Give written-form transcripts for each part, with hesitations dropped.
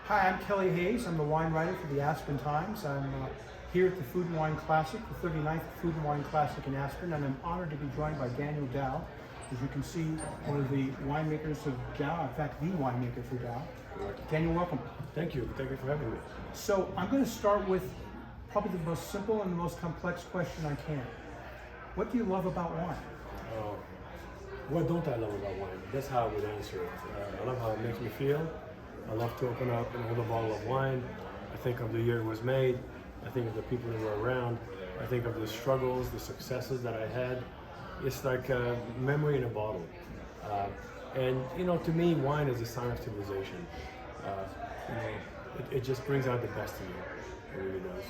Hi, I'm Kelly Hayes. I'm the wine writer for the Aspen Times. I'm here at the Food and Wine Classic, the 39th Food and Wine Classic in Aspen, and I'm honored to be joined by Daniel Daou. As you can see, one of the winemakers of Daou, in fact, the winemaker for Daou. Daniel, welcome. Thank you for having me. So I'm going to start with probably the most simple and the most complex question I can. What do you love about wine? What don't I love about wine? That's how I would answer it. I love how it makes me feel. I love to open up and hold a bottle of wine. I think of the year it was made. I think of the people that were around. I think of the struggles, the successes that I had. It's like a memory in a bottle. And to me, wine is a sign of civilization. It just brings out the best in you. It really does.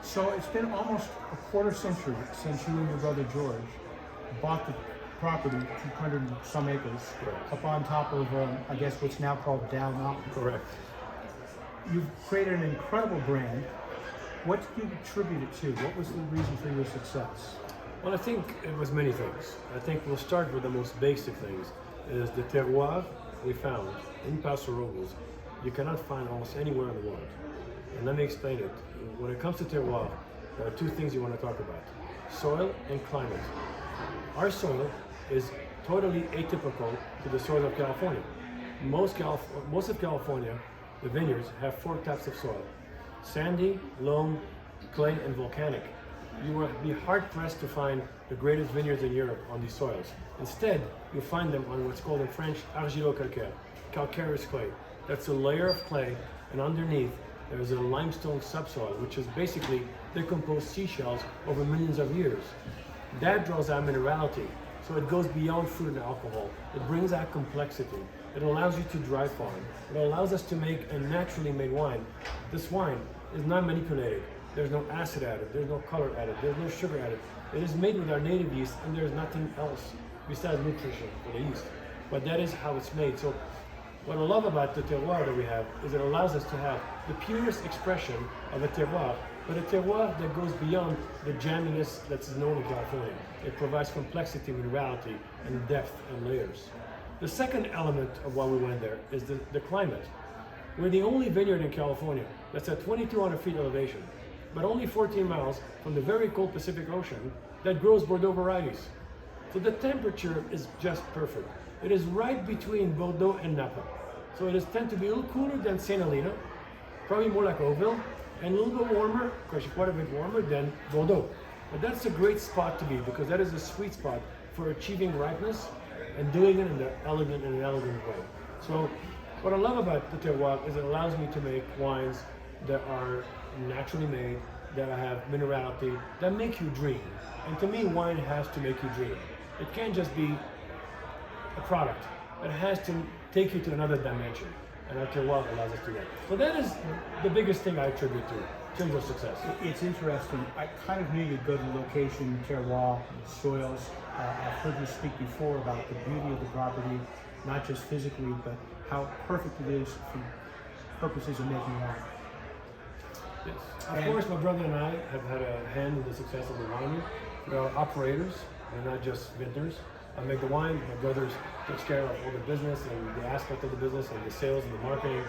So it's been almost a quarter century since you and your brother George bought the property, 200 and some acres, Correct. up on top of, I guess, what's now called DAOU Mountain. Correct. You've created an incredible brand. What do you attribute it to? What was the reason for your success? Well, I think it was many things. I think we'll start with the most basic things. Is the terroir we found in Paso Robles, you cannot find almost anywhere in the world. And let me explain it. When it comes to terroir, there are two things you want to talk about: soil and climate. Our soil is totally atypical to the soil of California. Most of California, the vineyards have four types of soil: sandy, loam, clay, and volcanic. You will be hard-pressed to find the greatest vineyards in Europe on these soils. Instead, you'll find them on what's called in French argilo-calcaire, calcareous clay. That's a layer of clay, and underneath there's a limestone subsoil, which is basically decomposed seashells over millions of years. That draws out minerality, so it goes beyond fruit and alcohol. It brings out complexity. It allows you to dry farm. It allows us to make a naturally made wine. This wine is not manipulated. There's no acid added, there's no color added, there's no sugar added. It is made with our native yeast, and there's nothing else besides nutrition for the yeast. But that is how it's made. So what I love about the terroir that we have is it allows us to have the purest expression of a terroir, but a terroir that goes beyond the jamminess that's known in California. It provides complexity, minerality, and depth and layers. The second element of why we went there is the climate. We're the only vineyard in California that's at 2,200 feet elevation, but only 14 miles from the very cold Pacific Ocean that grows Bordeaux varieties. So the temperature is just perfect. It is right between Bordeaux and Napa. So it is tend to be a little cooler than St. Helena, probably more like Oakville, and a little bit warmer, actually quite a bit warmer than Bordeaux. But that's a great spot to be, because that is a sweet spot for achieving ripeness and doing it in an elegant way. So what I love about the terroir is it allows me to make wines that are naturally made, that have minerality, that make you dream. And to me, wine has to make you dream. It can't just be a product. It has to take you to another dimension. And our terroir allows us to do that. So that is the biggest thing I attribute to in terms of success. It's interesting. I kind of knew you'd go to location, terroir, soils. I've heard you speak before about the beauty of the property, not just physically, but how perfect it is for purposes of making wine. Yes. Of course, my brother and I have had a hand in the success of the winery. We are operators, we're not just vintners. I make the wine, my brother takes care of all the business and the aspect of the business and the sales and the marketing.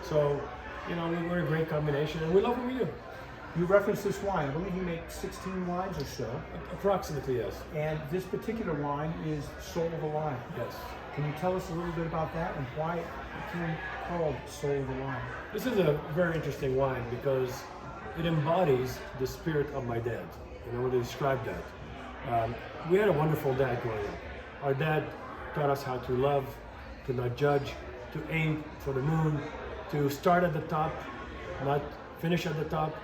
So, we're a great combination, and we love what we do. You referenced this wine. I believe you make 16 wines or so. Approximately, yes. And this particular wine is Soul of a Wine. Yes. Can you tell us a little bit about that and why it became called Soul of a Wine? This is a very interesting wine because it embodies the spirit of my dad. I want to describe that. We had a wonderful dad growing up. Our dad taught us how to love, to not judge, to aim for the moon, to start at the top, not finish at the top.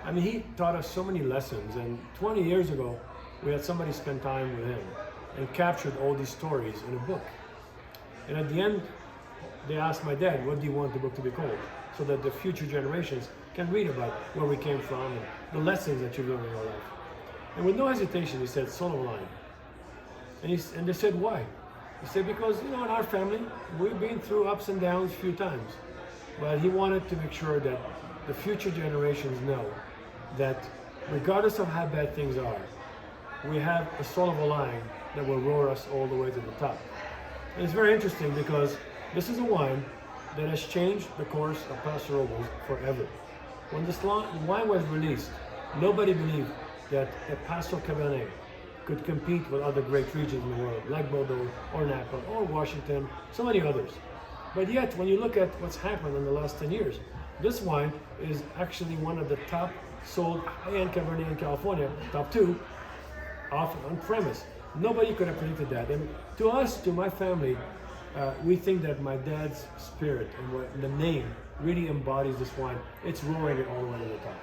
I mean, he taught us so many lessons, and 20 years ago, we had somebody spend time with him and captured all these stories in a book. And at the end, they asked my dad, what do you want the book to be called? So that the future generations can read about where we came from and the lessons that you learned in your life. And with no hesitation, he said, Soul of a Wine. And they said, why? He said, because, in our family, we've been through ups and downs a few times. But he wanted to make sure that the future generations know that regardless of how bad things are, we have a soul of a wine that will roar us all the way to the top. And it's very interesting because this is a wine that has changed the course of Paso Robles forever. When this wine was released, nobody believed that a Paso Cabernet could compete with other great regions in the world, like Bordeaux or Napa or Washington, so many others. But yet, when you look at what's happened in the last 10 years, this wine is actually one of the top sold high-end Cabernet in California, top 2, off on premise. Nobody could have predicted that. And to us, to my family, we think that my dad's spirit and what the name really embodies this wine. It's roaring it all the way to the top.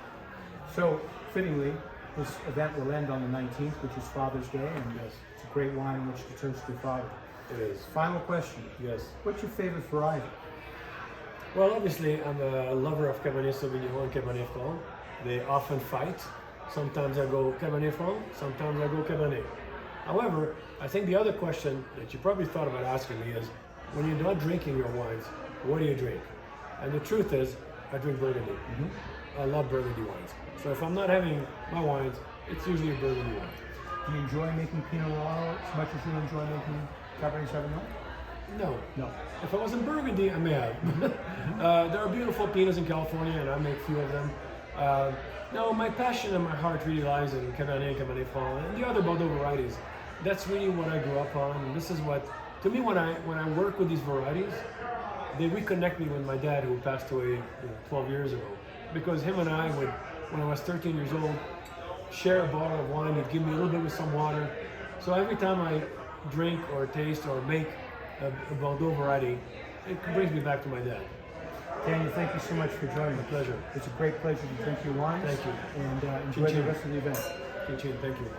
So, fittingly, this event will end on the 19th, which is Father's Day, and Yes. it's a great wine in which to toast your father. It is. Final question. Yes. What's your favorite variety? Well, obviously, I'm a lover of Cabernet Sauvignon and Cabernet Franc. They often fight. Sometimes I go Cabernet Franc, sometimes I go Cabernet. However, I think the other question that you probably thought about asking me is, when you're not drinking your wines, what do you drink? And the truth is, I drink Burgundy. I love Burgundy wines. So if I'm not having my wines, it's usually a Burgundy wine. Do you enjoy making Pinot Noir as much as you enjoy making Cabernet Sauvignon? No. No. If I was in Burgundy, I may have. There are beautiful Pinots in California, and I make a few of them. No, my passion and my heart really lies in Cabernet, Cabernet Franc, and the other Bordeaux varieties. That's really what I grew up on, and this is what, to me, when I work with these varieties, they reconnect me with my dad, who passed away 12 years ago. Because him and I would, when I was 13 years old, share a bottle of wine. He'd give me a little bit with some water. So every time I drink or taste or make a Bordeaux variety, it brings me back to my dad. Daniel, thank you so much for joining me. Pleasure. It's a great pleasure to drink your wines. Thank you. And enjoy the Chin-chin. rest of the event. Thank you.